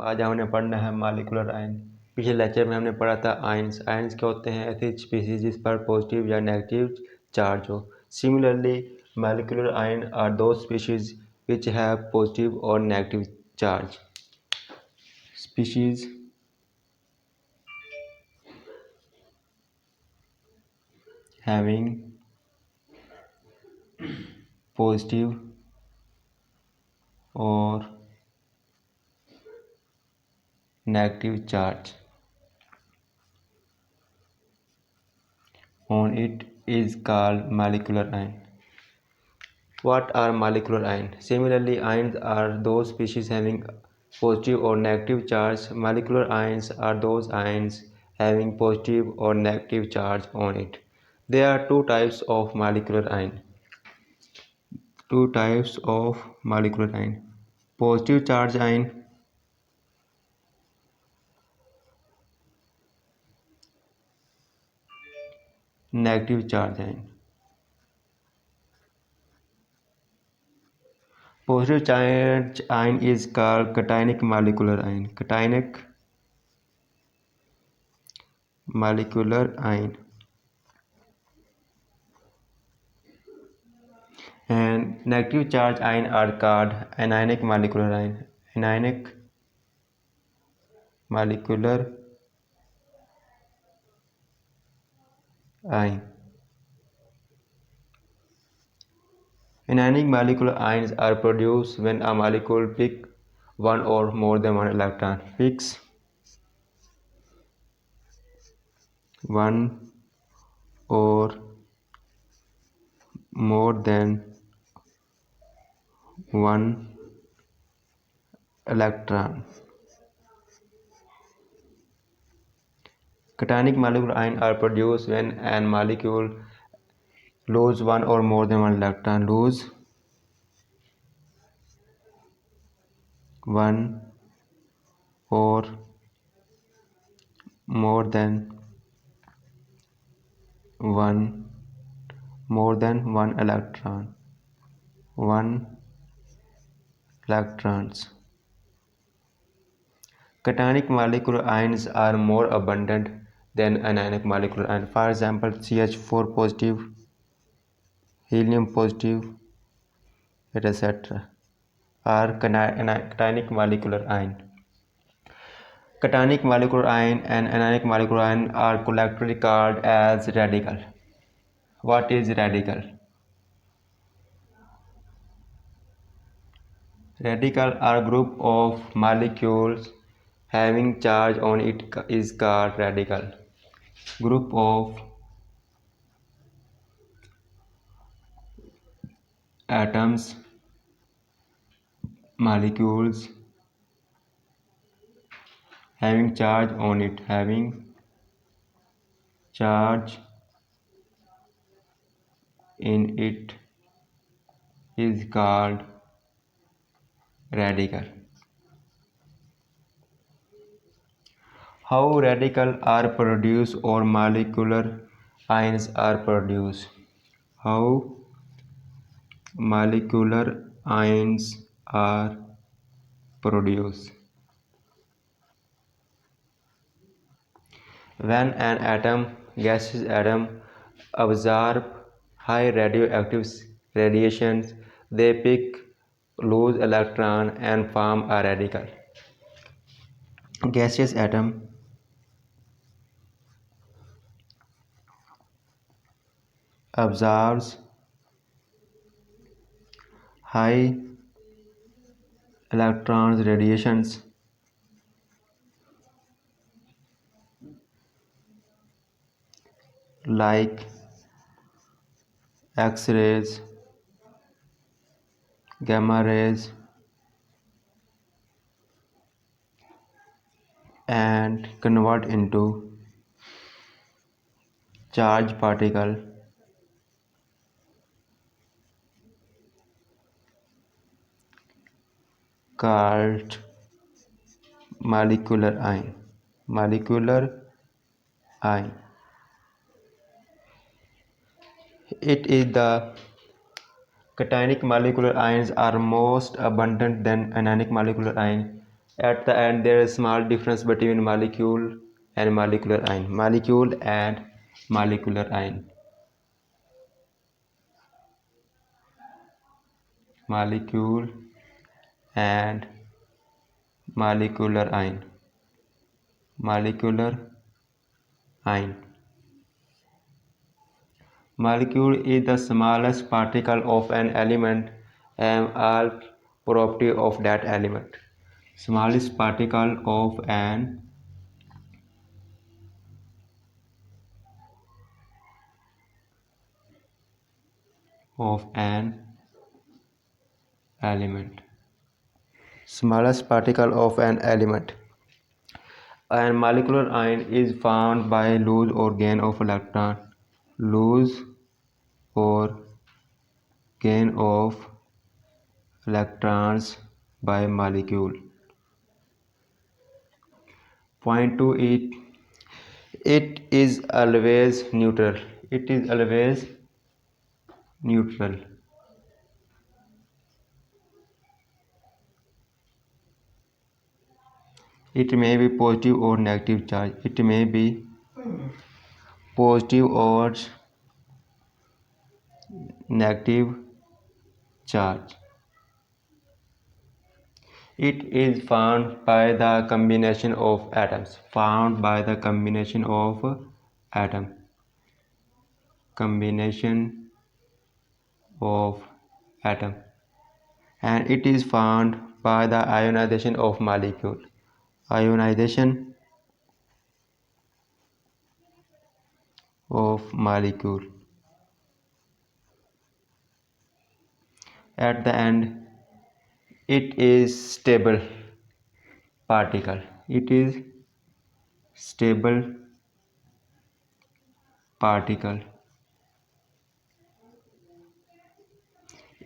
आज हमने पढ़ना है मॉलिक्यूलर आयन। पिछले लेक्चर में हमने पढ़ा था आयन्स। आयन्स क्या होते हैं? ऐसी स्पीशीज जिस पर पॉजिटिव या नेगेटिव चार्ज हो। सिमिलरली मॉलिक्यूलर आयन आर दो स्पीशीज विच हैव पॉजिटिव और negative charge. Species having positive or negative charge on it is called molecular ion. What are molecular ions? Similarly, ions are those species having positive or negative charge. Molecular ions are those ions having positive or negative charge on it. There are two types of molecular ion. Two types of molecular ion. Positive charge ion, negative charge ion. Positive charge ion is called cationic molecular ion. Cationic molecular ion. And negative charge ion are called anionic molecular ion. Anionic molecular ion. Anionic molecular ions are produced when a molecule picks one or more than one electron. Picks one or more than one electron. Cationic molecular ions are produced when an molecule lose one or more than one electron. Lose one or more than one electron. One electrons. Cationic molecular ions are more abundant than anionic molecular ions. For example, CH4 positive, helium positive, etc. are cationic molecular ions. Cationic molecular ion and anionic molecular ion are collectively called as radical. What is radical? Radical are group of molecules having charge on it is called radical. Group of atoms, molecules having charge on it, having charge in it is called radical. How radical are produced or molecular ions are produced? How molecular ions are produced? When an gaseous atom, absorb high radioactive radiations, they pick loose electron and form a radical. Gaseous atom absorbs high electrons radiations like X-rays, gamma rays, and convert into charged particle called molecular ion. Molecular ion. It is the cationic molecular ions are most abundant than anionic molecular ion. At the end, there is small difference between molecule and molecular ion. Molecule and molecular ion. Molecule and molecular ion. Molecular ion. Molecule is the smallest particle of an element and all property of that element. Smallest particle of an element. Smallest particle of an element. A molecular ion is found by loss or gain of electron. Loss or gain of electrons by molecule. Point 2, it is always neutral. It is always neutral. It may be positive or negative charge. It may be positive or negative charge. It is found by the combination of atoms. Found by the combination of atom. Combination of atom. And it is found by the ionization of molecule. Ionization of molecule. At the end, it is stable particle. It is stable particle.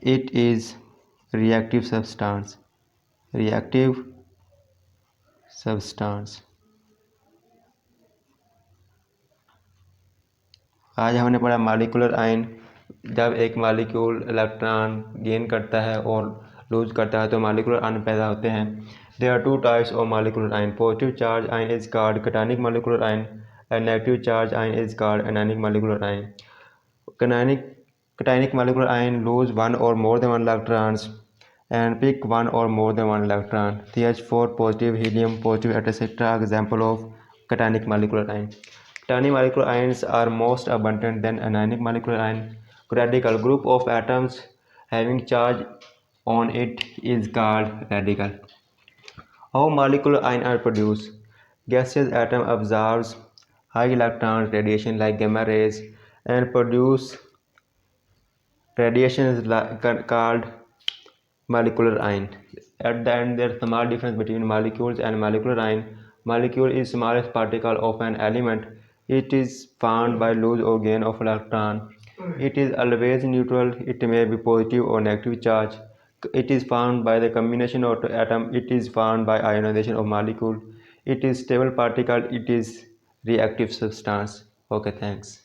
It is reactive substance. Reactive substance. आज हमने पढ़ा molecular ion. जब एक molecule electron gain करता है और loose करता है तो मॉलिक्यूलर आयन पैदा होते हैं। There are two types of molecular ion. Positive charge ion is called cationic molecular ion and negative charge ion is called anionic molecular ion. Cationic molecular ion lose one or more than one electrons and pick one or more than one electron. CH4 positive, helium positive, etc. Example of cationic molecular ion. Cationic molecular ions are most abundant than anionic molecular ion. Radical group of atoms having charge on it is called radical. How molecular ions are produced? Gaseous atom absorbs high electron radiation like gamma rays and produce radiation is called molecular ion. At the end, there is a small difference between molecules and molecular ion. Molecule is smallest particle of an element. It is found by loss or gain of electron. It is always neutral. It may be positive or negative charge. It is found by the combination of atom. It is found by ionization of molecule. It is stable particle. It is reactive substance. Okay, thanks.